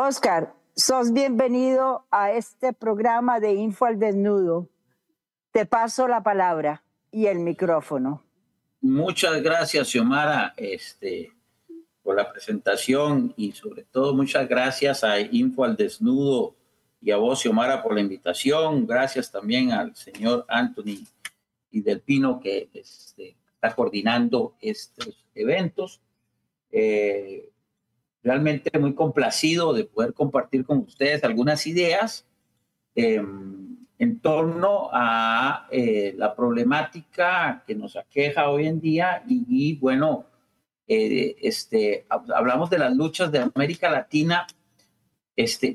Oscar, sos bienvenido a este programa de Info al Desnudo. Te paso la palabra y el micrófono. Muchas gracias, Xiomara, por la presentación y sobre todo muchas gracias a Info al Desnudo y a vos, Xiomara, por la invitación. Gracias también al señor Anthony y del Pino que está coordinando estos eventos. Realmente muy complacido de poder compartir con ustedes algunas ideas en torno a la problemática que nos aqueja hoy en día y bueno, hablamos de las luchas de América Latina,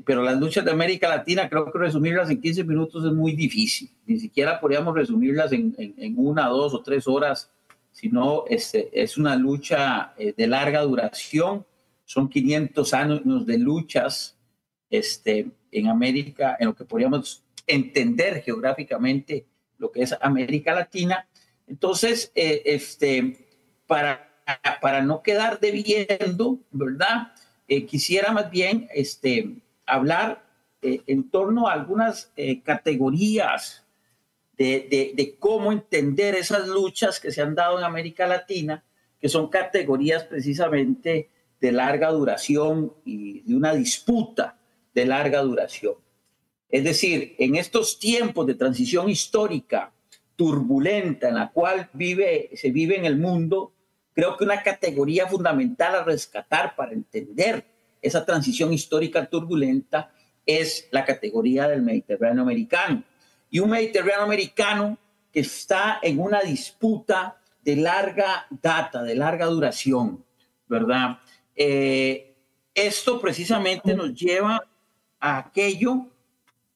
pero las luchas de América Latina creo que resumirlas en 15 minutos es muy difícil, ni siquiera podríamos resumirlas en 1, 2 o 3 horas, sino es una lucha de larga duración, son 500 años de luchas en América, en lo que podríamos entender geográficamente lo que es América Latina. Entonces, para no quedar debiendo, ¿verdad? Quisiera más bien hablar en torno a algunas categorías de cómo entender esas luchas que se han dado en América Latina, que son categorías precisamente de larga duración y de una disputa de larga duración. Es decir, en estos tiempos de transición histórica turbulenta en la cual se vive en el mundo, creo que una categoría fundamental a rescatar para entender esa transición histórica turbulenta es la categoría del Mediterráneo americano. Y un Mediterráneo americano que está en una disputa de larga data, de larga duración, ¿verdad? Esto precisamente nos lleva a aquello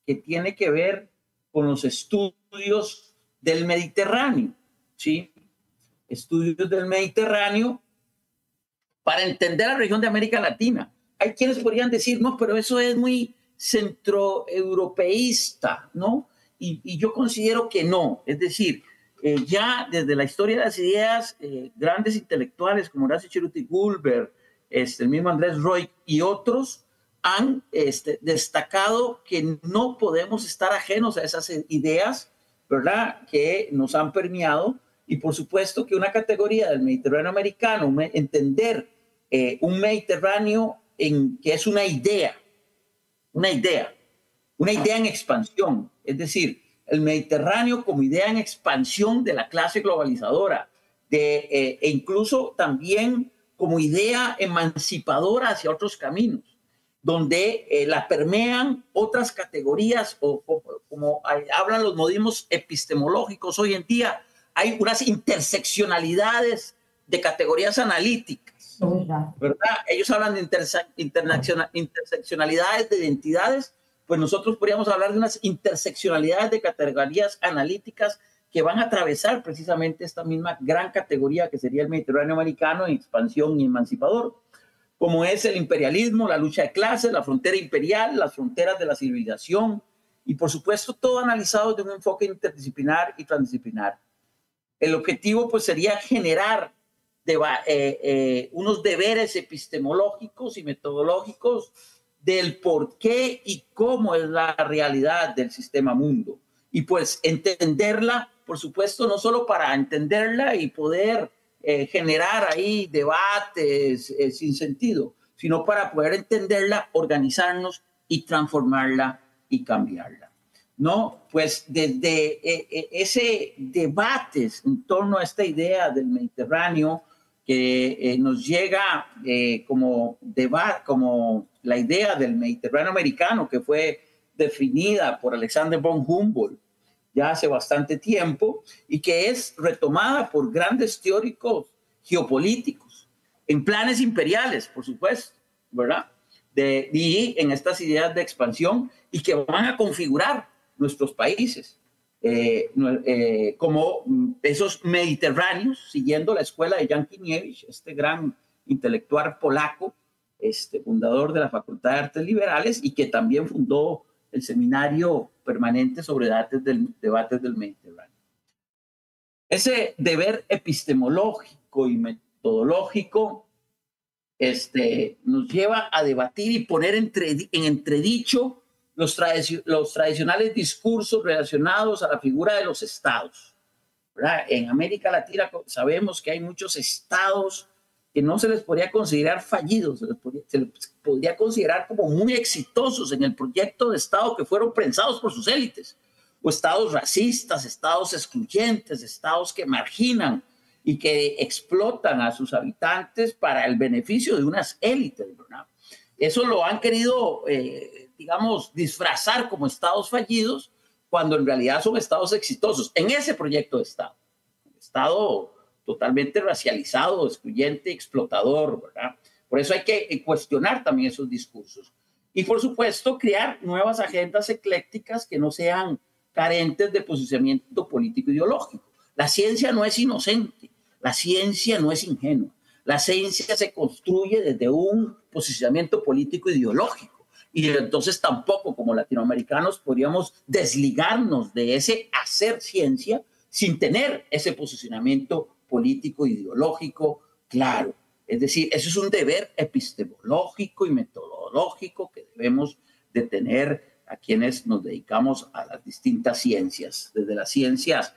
que tiene que ver con los estudios del Mediterráneo, ¿sí? Estudios del Mediterráneo para entender la región de América Latina. Hay quienes podrían decir, no, pero eso es muy centroeuropeísta, ¿no? Y yo considero que no. Es decir, ya desde la historia de las ideas, grandes intelectuales como Horacio Cheruti Gulber, el mismo Andrés Roy y otros han destacado que no podemos estar ajenos a esas ideas, ¿verdad?, que nos han permeado. Y por supuesto que una categoría del Mediterráneo americano, entender un Mediterráneo que es una idea en expansión, es decir, el Mediterráneo como idea en expansión de la clase globalizadora, e incluso también como idea emancipadora hacia otros caminos, donde la permean otras categorías o como hablan los modismos epistemológicos hoy en día, hay unas interseccionalidades de categorías analíticas, ¿verdad? Ellos hablan de interseccionalidades de identidades, pues nosotros podríamos hablar de unas interseccionalidades de categorías analíticas que van a atravesar precisamente esta misma gran categoría que sería el Mediterráneo americano en expansión y emancipador, como es el imperialismo, la lucha de clases, la frontera imperial, las fronteras de la civilización y por supuesto todo analizado desde un enfoque interdisciplinar y transdisciplinar. El objetivo pues sería generar unos deberes epistemológicos y metodológicos del por qué y cómo es la realidad del sistema mundo. Y pues entenderla, por supuesto, no solo para entenderla y poder generar ahí debates sin sentido, sino para poder entenderla, organizarnos y transformarla y cambiarla. ¿No? Pues desde ese debate en torno a esta idea del Mediterráneo que nos llega como la idea del Mediterráneo americano que fue definida por Alexander von Humboldt ya hace bastante tiempo y que es retomada por grandes teóricos geopolíticos en planes imperiales, por supuesto, ¿verdad? Y en estas ideas de expansión y que van a configurar nuestros países como esos mediterráneos, siguiendo la escuela de Jan Kiniewicz, este gran intelectual polaco, fundador de la Facultad de Artes Liberales y que también fundó el Seminario Permanente sobre Debates del Mediterráneo. Ese deber epistemológico y metodológico nos lleva a debatir y poner en entredicho los tradicionales discursos relacionados a la figura de los estados, ¿verdad? En América Latina sabemos que hay muchos estados que no se les podría considerar fallidos, se les podría considerar como muy exitosos en el proyecto de estado que fueron pensados por sus élites, o estados racistas, estados excluyentes, estados que marginan y que explotan a sus habitantes para el beneficio de unas élites, ¿verdad? Eso lo han querido, digamos, disfrazar como estados fallidos, cuando en realidad son estados exitosos en ese proyecto de estado. Un estado totalmente racializado, excluyente, explotador, ¿verdad? Por eso hay que cuestionar también esos discursos. Y, por supuesto, crear nuevas agendas eclécticas que no sean carentes de posicionamiento político ideológico. La ciencia no es inocente, la ciencia no es ingenua. La ciencia se construye desde un posicionamiento político ideológico. Y entonces tampoco como latinoamericanos podríamos desligarnos de ese hacer ciencia sin tener ese posicionamiento político ideológico claro. Es decir, eso es un deber epistemológico y metodológico que debemos de tener a quienes nos dedicamos a las distintas ciencias, desde las ciencias,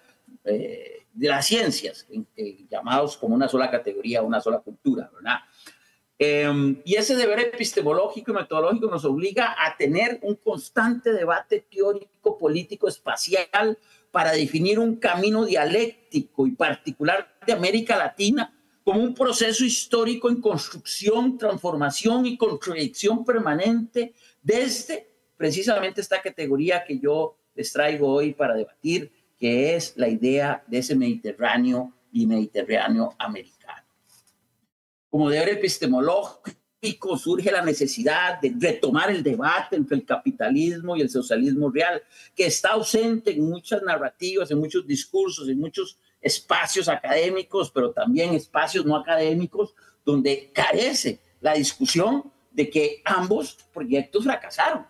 llamados como una sola categoría, una sola cultura, ¿verdad? Y ese deber epistemológico y metodológico nos obliga a tener un constante debate teórico, político, espacial para definir un camino dialéctico y particular de América Latina como un proceso histórico en construcción, transformación y contradicción permanente desde precisamente esta categoría que yo les traigo hoy para debatir, que es la idea de ese Mediterráneo y Mediterráneo americano. Como deber epistemológico surge la necesidad de retomar el debate entre el capitalismo y el socialismo real, que está ausente en muchas narrativas, en muchos discursos, en muchos espacios académicos, pero también espacios no académicos, donde carece la discusión de que ambos proyectos fracasaron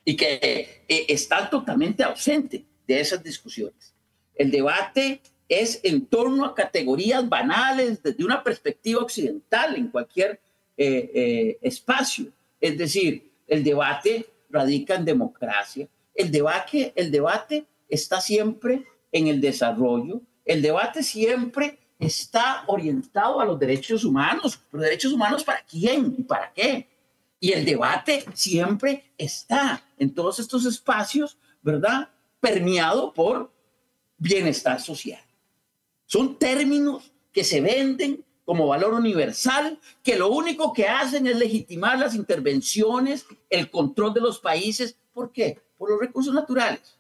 y que están totalmente ausentes de esas discusiones. El debate es en torno a categorías banales desde una perspectiva occidental en cualquier espacio. Es decir, el debate radica en democracia. El debate está siempre en el desarrollo. El debate siempre está orientado a los derechos humanos. ¿Los derechos humanos para quién y para qué? Y el debate siempre está en todos estos espacios, ¿verdad? Permeado por bienestar social. Son términos que se venden como valor universal, que lo único que hacen es legitimar las intervenciones, el control de los países. ¿Por qué? Por los recursos naturales.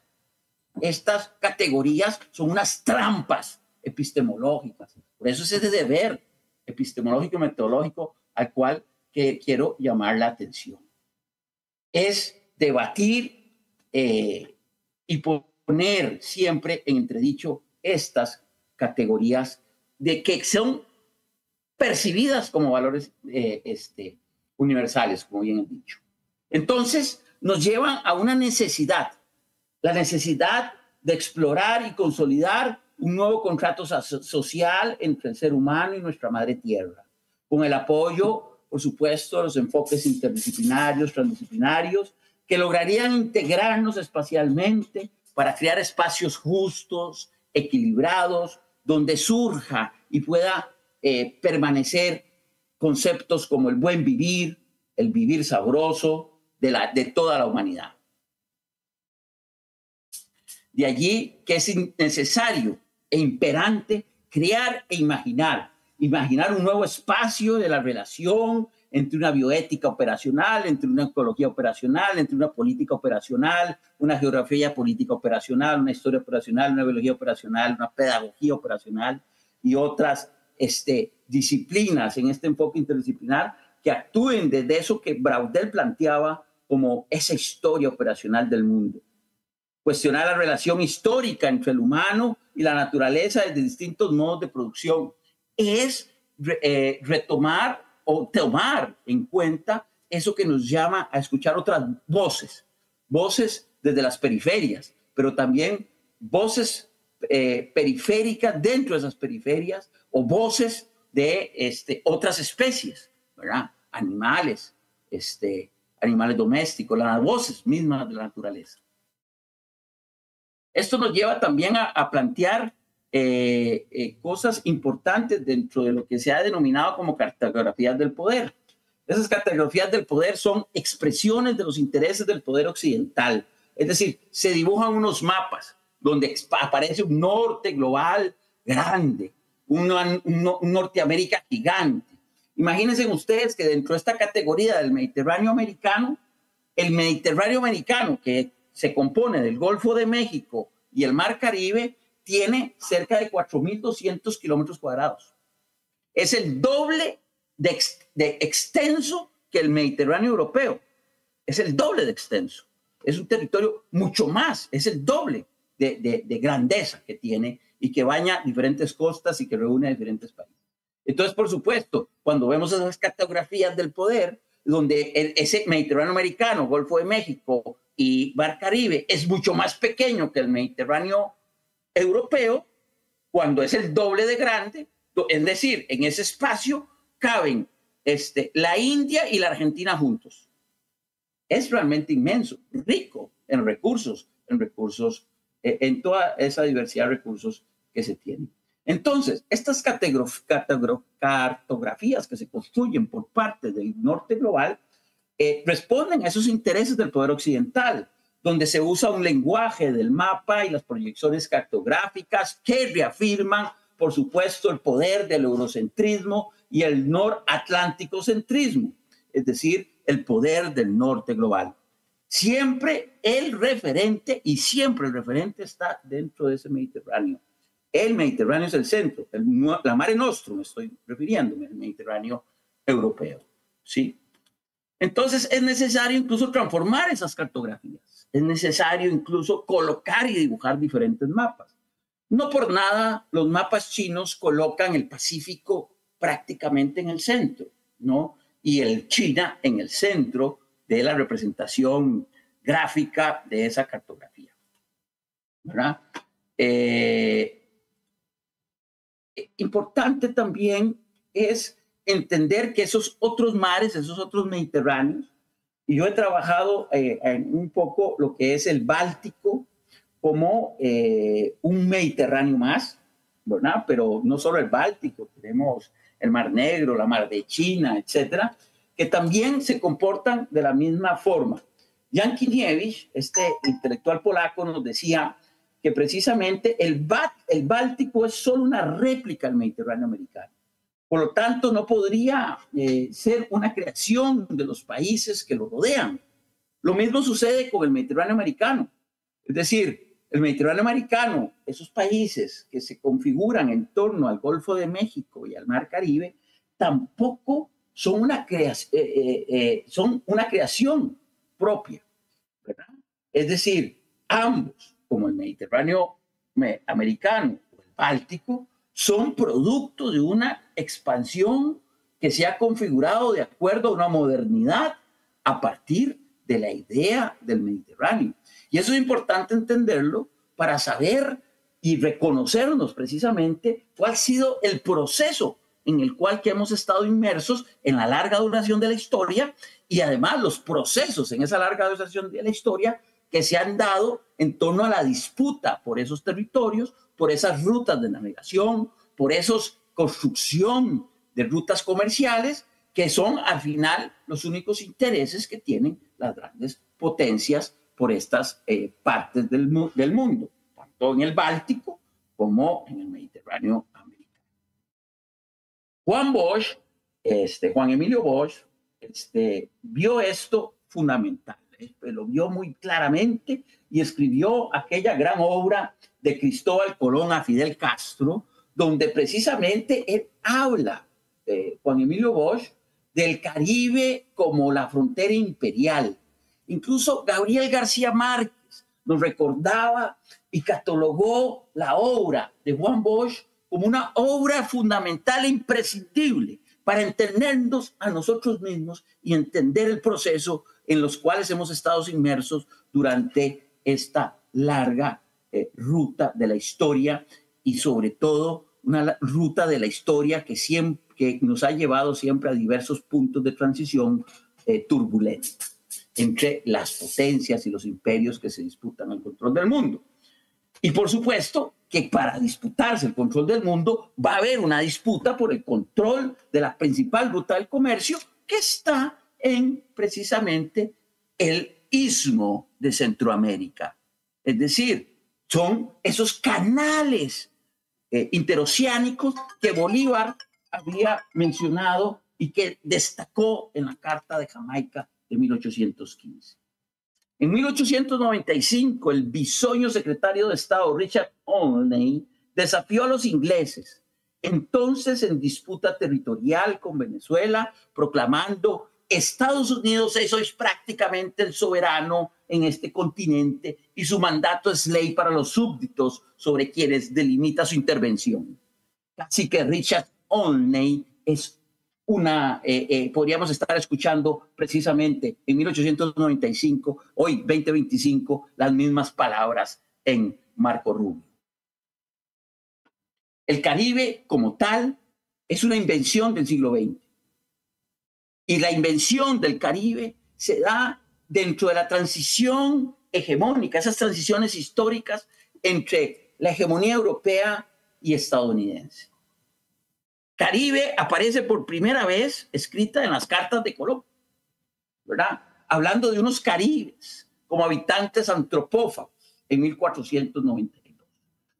Estas categorías son unas trampas epistemológicas. Por eso es ese deber epistemológico y metodológico al cual quiero llamar la atención. Es debatir y poner siempre en entredicho estas categorías de que son percibidas como valores universales, como bien he dicho. Entonces, nos llevan a una necesidad, la necesidad de explorar y consolidar un nuevo contrato social entre el ser humano y nuestra madre tierra, con el apoyo, por supuesto, de los enfoques interdisciplinarios, transdisciplinarios, que lograrían integrarnos espacialmente para crear espacios justos, equilibrados, donde surja y pueda permanecer conceptos como el buen vivir, el vivir sabroso de toda la humanidad. De allí que es necesario e imperante crear e imaginar un nuevo espacio de la relación entre una bioética operacional, entre una ecología operacional, entre una política operacional, una geografía política operacional, una historia operacional, una biología operacional, una pedagogía operacional y otras disciplinas en este enfoque interdisciplinar que actúen desde eso que Braudel planteaba como esa historia operacional del mundo. Cuestionar la relación histórica entre el humano y la naturaleza desde distintos modos de producción es retomar o tomar en cuenta eso que nos llama a escuchar otras voces desde las periferias, pero también voces periféricas dentro de esas periferias o voces de otras especies, ¿verdad? Animales, animales domésticos, las voces mismas de la naturaleza. Esto nos lleva también a plantear cosas importantes dentro de lo que se ha denominado como cartografías del poder. Esas cartografías del poder son expresiones de los intereses del poder occidental. Es decir, se dibujan unos mapas donde aparece un norte global grande, un Norteamérica gigante. Imagínense ustedes que dentro de esta categoría del Mediterráneo americano, el Mediterráneo americano, que se compone del Golfo de México y el Mar Caribe, tiene cerca de 4.200 kilómetros cuadrados. Es el doble de extenso que el Mediterráneo europeo. Es el doble de extenso. Es un territorio mucho más, es el doble de grandeza que tiene y que baña diferentes costas y que reúne a diferentes países. Entonces, por supuesto, cuando vemos esas cartografías del poder, donde ese Mediterráneo americano, Golfo de México y Mar Caribe es mucho más pequeño que el Mediterráneo europeo, cuando es el doble de grande, es decir, en ese espacio caben la India y la Argentina juntos. Es realmente inmenso, rico en recursos, en toda esa diversidad de recursos que se tienen. Entonces, estas cartografías que se construyen por parte del norte global responden a esos intereses del poder occidental, donde se usa un lenguaje del mapa y las proyecciones cartográficas que reafirman, por supuesto, el poder del eurocentrismo y el noratlánticocentrismo, es decir, el poder del norte global. Siempre el referente está dentro de ese Mediterráneo. El Mediterráneo es el centro, la Mare Nostrum, estoy refiriéndome al Mediterráneo europeo, ¿sí? Entonces es necesario incluso transformar esas cartografías, es necesario incluso colocar y dibujar diferentes mapas. No por nada los mapas chinos colocan el Pacífico prácticamente en el centro, ¿no? Y el China en el centro de la representación gráfica de esa cartografía, ¿verdad? Importante también es entender que esos otros mares, esos otros Mediterráneos, y yo he trabajado en un poco lo que es el Báltico como un Mediterráneo más, ¿verdad? Pero no solo el Báltico, tenemos el Mar Negro, la Mar de China, etcétera, que también se comportan de la misma forma. Jan Kiniewicz, este intelectual polaco, nos decía que precisamente el Báltico es solo una réplica del Mediterráneo americano. Por lo tanto, no podría ser una creación de los países que lo rodean. Lo mismo sucede con el Mediterráneo americano. Es decir, el Mediterráneo americano, esos países que se configuran en torno al Golfo de México y al Mar Caribe, tampoco son una creación propia, ¿verdad? Es decir, ambos, como el Mediterráneo americano o el Báltico, son producto de una expansión que se ha configurado de acuerdo a una modernidad a partir de la idea del Mediterráneo. Y eso es importante entenderlo para saber y reconocernos precisamente cuál ha sido el proceso en el cual que hemos estado inmersos en la larga duración de la historia y además los procesos en esa larga duración de la historia que se han dado en torno a la disputa por esos territorios, por esas rutas de navegación, por esa construcción de rutas comerciales que son al final los únicos intereses que tienen las grandes potencias por estas partes del mundo, tanto en el Báltico como en el Mediterráneo americano. Juan Emilio Bosch, vio esto fundamental, lo vio muy claramente y escribió aquella gran obra de Cristóbal Colón a Fidel Castro, donde precisamente él habla, Juan Emilio Bosch, del Caribe como la frontera imperial. Incluso Gabriel García Márquez nos recordaba y catalogó la obra de Juan Bosch como una obra fundamental e imprescindible para entendernos a nosotros mismos y entender el proceso en los cuales hemos estado inmersos durante esta larga ruta de la historia y sobre todo una ruta de la historia que nos ha llevado siempre a diversos puntos de transición turbulentos entre las potencias y los imperios que se disputan el control del mundo. Y por supuesto que para disputarse el control del mundo va a haber una disputa por el control de la principal ruta del comercio, que está en precisamente el istmo de Centroamérica. Es decir, son esos canales interoceánicos que Bolívar había mencionado y que destacó en la Carta de Jamaica de 1815. En 1895, el bisoño secretario de Estado Richard Olney desafió a los ingleses, entonces en disputa territorial con Venezuela, proclamando: Estados Unidos es prácticamente el soberano en este continente y su mandato es ley para los súbditos sobre quienes delimita su intervención. Así que Richard Olney es podríamos estar escuchando precisamente en 1895, hoy 2025, las mismas palabras en Marco Rubio. El Caribe como tal es una invención del siglo XX. Y la invención del Caribe se da dentro de la transición hegemónica, esas transiciones históricas entre la hegemonía europea y estadounidense. Caribe aparece por primera vez escrita en las cartas de Colón, ¿verdad? Hablando de unos caribes como habitantes antropófagos en 1492.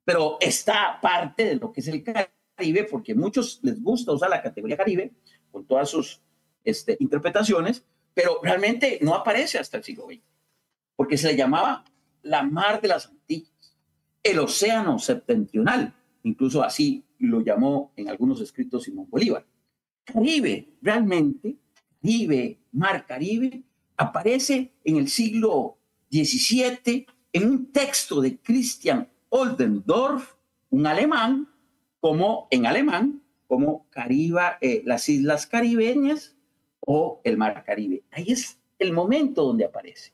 Pero está parte de lo que es el Caribe, porque a muchos les gusta usar la categoría Caribe con todas sus interpretaciones, pero realmente no aparece hasta el siglo XX, porque se le llamaba la Mar de las Antillas, el Océano Septentrional, incluso así lo llamó en algunos escritos Simón Bolívar. Caribe, realmente, Caribe, Mar Caribe, aparece en el siglo XVII en un texto de Christian Oldendorf, un alemán, como Caribe, las Islas Caribeñas o el Mar Caribe. Ahí es el momento donde aparece.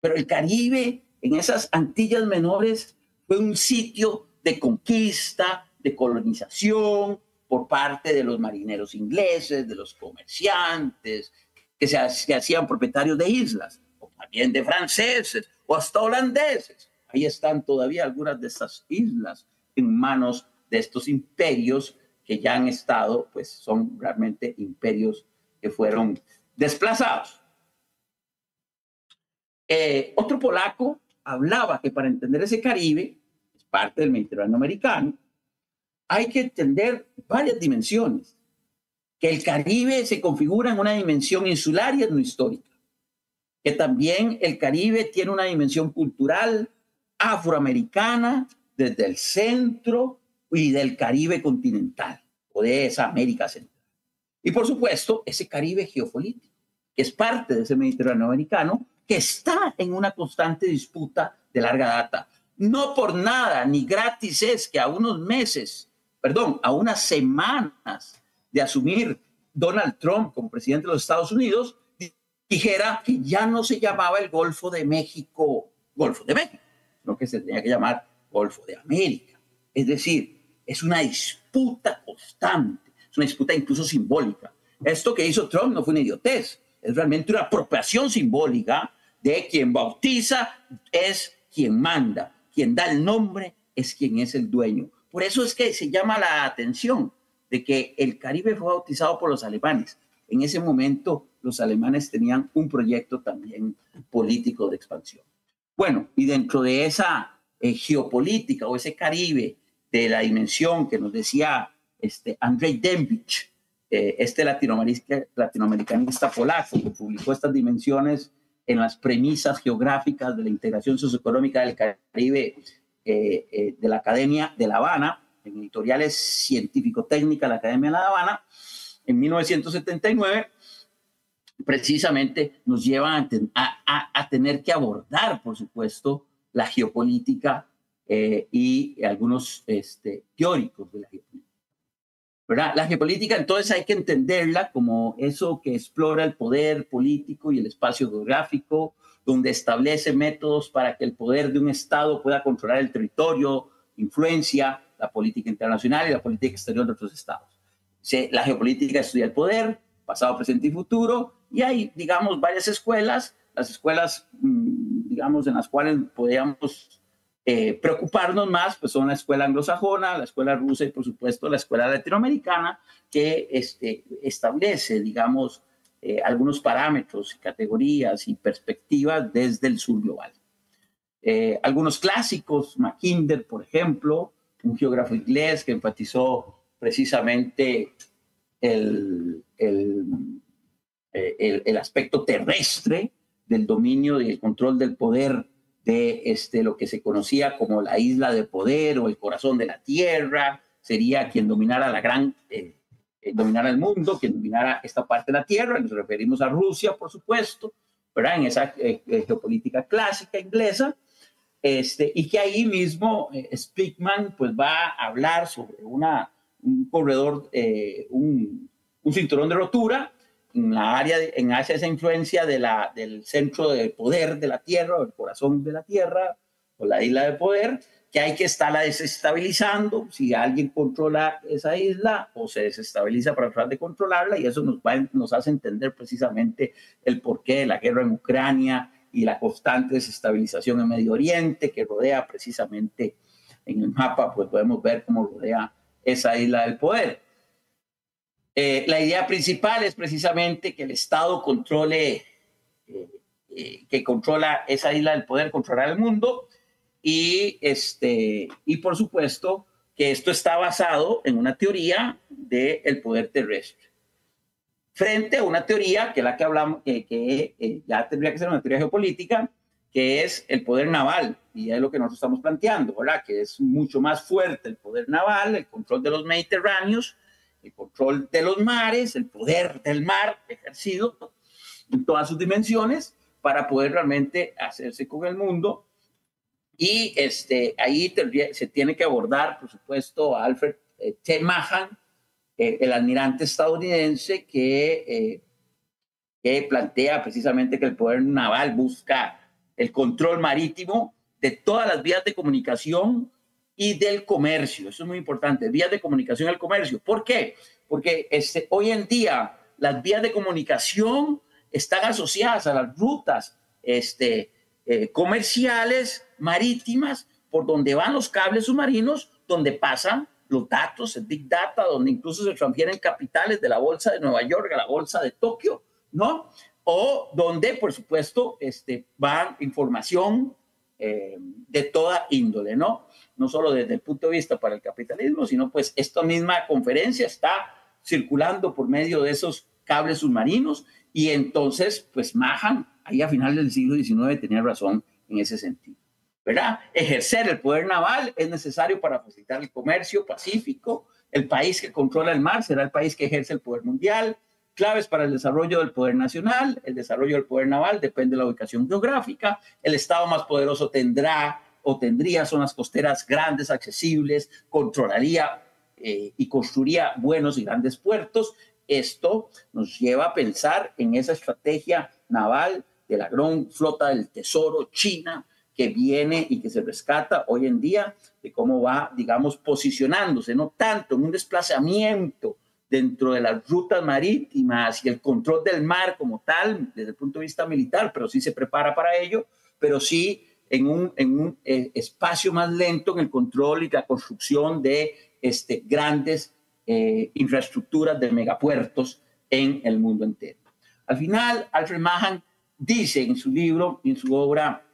Pero el Caribe, en esas Antillas Menores, fue un sitio de conquista, de colonización por parte de los marineros ingleses, de los comerciantes, que se hacían propietarios de islas, o también de franceses, o hasta holandeses. Ahí están todavía algunas de estas islas en manos de estos imperios que ya han estado, pues son realmente imperios que fueron desplazados. Otro polaco hablaba que para entender ese Caribe, es parte del Mediterráneo americano, hay que entender varias dimensiones. Que el Caribe se configura en una dimensión insular y etnohistórica. Que también el Caribe tiene una dimensión cultural afroamericana desde el centro y del Caribe continental o de esa América Central. Y por supuesto, ese Caribe geopolítico, que es parte de ese Mediterráneo americano, que está en una constante disputa de larga data. No por nada ni gratis es que a unas semanas de asumir Donald Trump como presidente de los Estados Unidos, dijera que ya no se llamaba el Golfo de México, sino que se tenía que llamar Golfo de América. Es decir, es una disputa constante, es una disputa incluso simbólica. Esto que hizo Trump no fue una idiotez, es realmente una apropiación simbólica de quien bautiza es quien manda, quien da el nombre es quien es el dueño. Por eso es que se llama la atención de que el Caribe fue bautizado por los alemanes. En ese momento los alemanes tenían un proyecto también político de expansión. Bueno, y dentro de esa geopolítica o ese Caribe de la dimensión que nos decía Andrzej Dębicz, este latinoamericanista polaco que publicó estas dimensiones en las premisas geográficas de la integración socioeconómica del Caribe de la Academia de La Habana, en editoriales científico-técnica de la Academia de La Habana, en 1979, precisamente nos lleva a tener que abordar, por supuesto, la geopolítica y algunos teóricos de la geopolítica. ¿Verdad? La geopolítica, entonces, hay que entenderla como eso que explora el poder político y el espacio geográfico, donde establece métodos para que el poder de un Estado pueda controlar el territorio, influencia la política internacional y la política exterior de otros estados. La geopolítica estudia el poder, pasado, presente y futuro, y hay, digamos, varias escuelas, las escuelas, digamos, en las cuales podríamos preocuparnos más, pues son la escuela anglosajona, la escuela rusa y, por supuesto, la escuela latinoamericana, que establece, digamos, algunos parámetros, categorías y perspectivas desde el sur global. Algunos clásicos, Mackinder, por ejemplo, un geógrafo inglés que enfatizó precisamente el aspecto terrestre del dominio y el control del poder de lo que se conocía como la isla de poder o el corazón de la tierra. Sería quien dominara dominara el mundo, quien dominara esta parte de la tierra. Nos referimos a Rusia, por supuesto, ¿verdad? En esa geopolítica clásica inglesa. Y que ahí mismo Spikman pues va a hablar sobre un corredor, un cinturón de rotura en la área, en Asia, esa influencia del centro de poder de la Tierra, o el corazón de la Tierra, o la isla de poder, que hay que estarla desestabilizando si alguien controla esa isla o se desestabiliza para tratar de controlarla, y eso nos hace entender precisamente el porqué de la guerra en Ucrania y la constante desestabilización en Medio Oriente que rodea precisamente en el mapa, pues podemos ver cómo rodea esa isla del poder. La idea principal es precisamente que el Estado controle, que controla esa isla del poder, controlar el mundo, y por supuesto que esto está basado en una teoría del poder terrestre, frente a una teoría que es la que hablamos, que ya tendría que ser una teoría geopolítica, que es el poder naval, y es lo que nosotros estamos planteando, ¿verdad? Que es mucho más fuerte el poder naval, el control de los mediterráneos, el control de los mares, el poder del mar ejercido en todas sus dimensiones para poder realmente hacerse con el mundo. Y ahí se tiene que abordar, por supuesto, a Alfred T. Mahan, el almirante estadounidense que plantea precisamente que el poder naval busca el control marítimo de todas las vías de comunicación y del comercio. Eso es muy importante, vías de comunicación y el comercio. ¿Por qué? Porque hoy en día las vías de comunicación están asociadas a las rutas comerciales marítimas por donde van los cables submarinos, donde pasan los datos, el Big Data, donde incluso se transfieren capitales de la bolsa de Nueva York a la bolsa de Tokio, ¿no? O donde, por supuesto, va información de toda índole, ¿no? No solo desde el punto de vista para el capitalismo, sino pues esta misma conferencia está circulando por medio de esos cables submarinos, y entonces, pues Mahan, ahí a finales del siglo XIX, tenía razón en ese sentido, ¿verdad? Ejercer el poder naval es necesario para facilitar el comercio pacífico. El país que controla el mar será el país que ejerce el poder mundial. Claves para el desarrollo del poder nacional. El desarrollo del poder naval depende de la ubicación geográfica. El estado más poderoso tendría zonas costeras grandes, accesibles, controlaría y construiría buenos y grandes puertos. Esto nos lleva a pensar en esa estrategia naval de la gran flota del tesoro china que viene y que se rescata hoy en día, de cómo va, digamos, posicionándose, no tanto en un desplazamiento dentro de las rutas marítimas y el control del mar como tal, desde el punto de vista militar, pero sí se prepara para ello, pero sí en un espacio más lento en el control y la construcción de grandes infraestructuras de megapuertos en el mundo entero. Al final, Alfred Mahan dice en su libro, en su obra,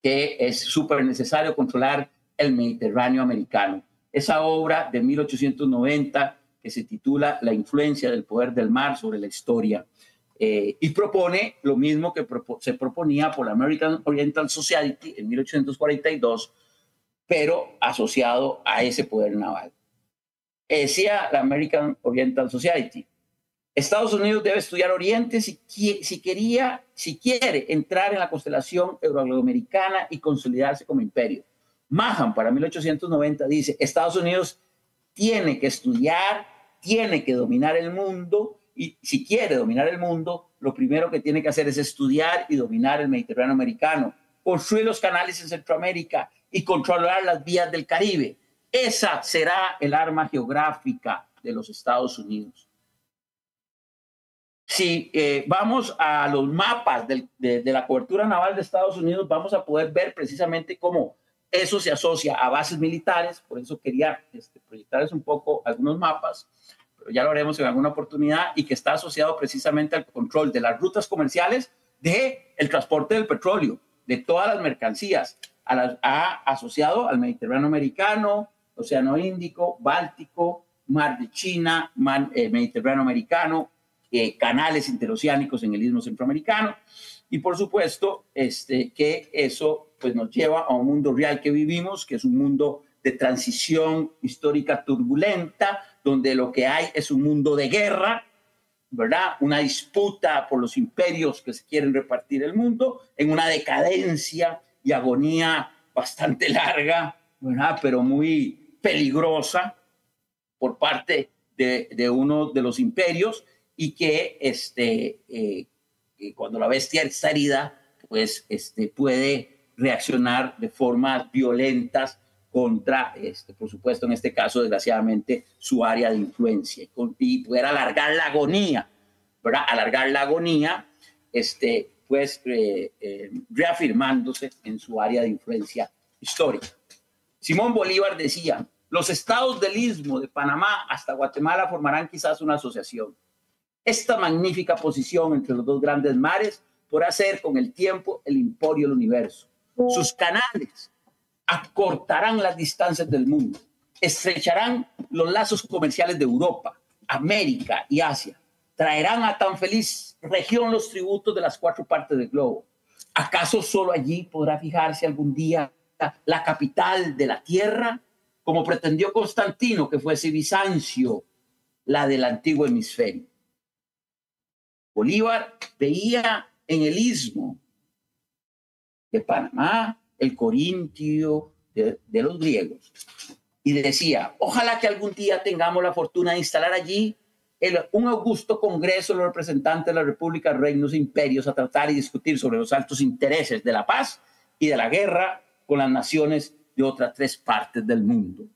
que es súper necesario controlar el Mediterráneo americano. Esa obra de 1890 que se titula La influencia del poder del mar sobre la historia, y propone lo mismo que se proponía por la American Oriental Society en 1842, pero asociado a ese poder naval. Decía la American Oriental Society: Estados Unidos debe estudiar Oriente si quiere entrar en la constelación euroamericana y consolidarse como imperio. Mahan, para 1890, dice: Estados Unidos tiene que estudiar, tiene que dominar el mundo, y si quiere dominar el mundo, lo primero que tiene que hacer es estudiar y dominar el Mediterráneo americano, construir los canales en Centroamérica y controlar las vías del Caribe. Esa será el arma geográfica de los Estados Unidos. Si vamos a los mapas de la cobertura naval de Estados Unidos, vamos a poder ver precisamente cómo eso se asocia a bases militares. Por eso quería proyectarles un poco algunos mapas, pero ya lo haremos en alguna oportunidad, y que está asociado precisamente al control de las rutas comerciales del transporte del petróleo, de todas las mercancías, asociado al Mediterráneo americano, Océano Índico, Báltico, Mar de China, Mediterráneo americano, canales interoceánicos en el Istmo Centroamericano, y por supuesto que eso pues, nos lleva a un mundo real que vivimos, que es un mundo de transición histórica turbulenta, donde lo que hay es un mundo de guerra, ¿verdad? Una disputa por los imperios que se quieren repartir el mundo, en una decadencia y agonía bastante larga, ¿verdad? Pero muy peligrosa por parte de uno de los imperios, y que cuando la bestia está herida, pues puede reaccionar de formas violentas contra, por supuesto, en este caso, desgraciadamente, su área de influencia, y poder alargar la agonía, ¿verdad? Alargar la agonía, pues reafirmándose en su área de influencia histórica. Simón Bolívar decía: los estados del Istmo de Panamá hasta Guatemala formarán quizás una asociación. Esta magnífica posición entre los dos grandes mares podrá ser con el tiempo el emporio del universo. Sus canales acortarán las distancias del mundo, estrecharán los lazos comerciales de Europa, América y Asia, traerán a tan feliz región los tributos de las 4 partes del globo. ¿Acaso solo allí podrá fijarse algún día la capital de la tierra, como pretendió Constantino que fuese Bizancio, la del antiguo hemisferio? Bolívar veía en el Istmo de Panamá el Corintio de los griegos, y decía: ojalá que algún día tengamos la fortuna de instalar allí un augusto congreso de los representantes de la República, reinos e imperios, a tratar y discutir sobre los altos intereses de la paz y de la guerra con las naciones de otras 3 partes del mundo.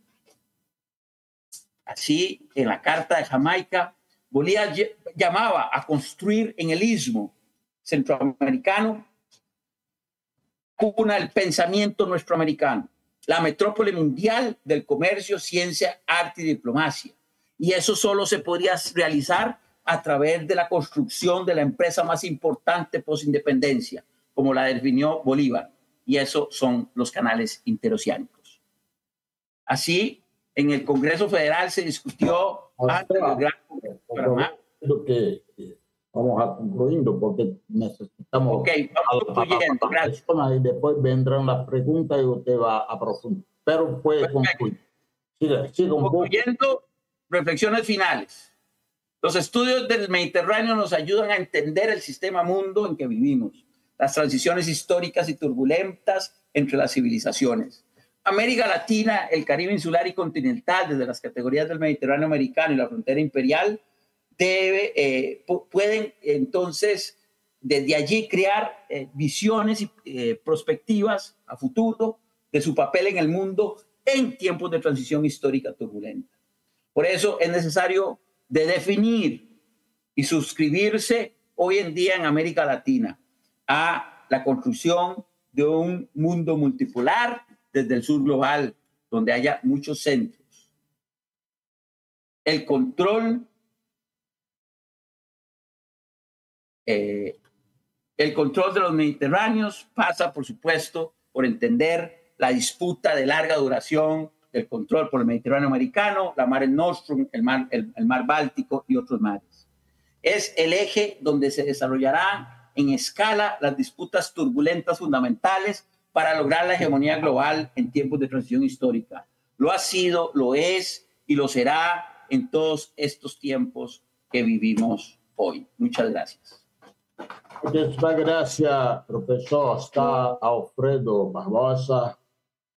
Así, en la Carta de Jamaica, Bolívar llamaba a construir en el Istmo Centroamericano cuna del pensamiento nuestroamericano, la metrópole mundial del comercio, ciencia, arte y diplomacia. Y eso solo se podría realizar a través de la construcción de la empresa más importante post-independencia, como la definió Bolívar, y eso son los canales interoceánicos. Así, en el Congreso Federal se discutió antes del gran Panamá. Vamos a concluyendo porque necesitamos... Ok, vamos concluyendo, gracias. Y después vendrán las preguntas y usted va a profundizar. Pero puede concluir. Siga un poco. Concluyendo, reflexiones finales. Los estudios del Mediterráneo nos ayudan a entender el sistema mundo en que vivimos, las transiciones históricas y turbulentas entre las civilizaciones. América Latina, el Caribe insular y continental, desde las categorías del Mediterráneo americano y la frontera imperial, pueden entonces desde allí crear visiones y perspectivas a futuro de su papel en el mundo en tiempos de transición histórica turbulenta. Por eso es necesario de definir y suscribirse hoy en día en América Latina a la construcción de un mundo multipolar desde el sur global, donde haya muchos centros. El control de los Mediterráneos pasa, por supuesto, por entender la disputa de larga duración del control por el Mediterráneo americano, la Mare Nostrum, el mar Báltico y otros mares. Es el eje donde se desarrollarán en escala las disputas turbulentas fundamentales para lograr la hegemonía global en tiempos de transición histórica. Lo ha sido, lo es y lo será en todos estos tiempos que vivimos hoy. Muchas gracias. Muchas gracias, profesor. Está Alfredo Barbosa.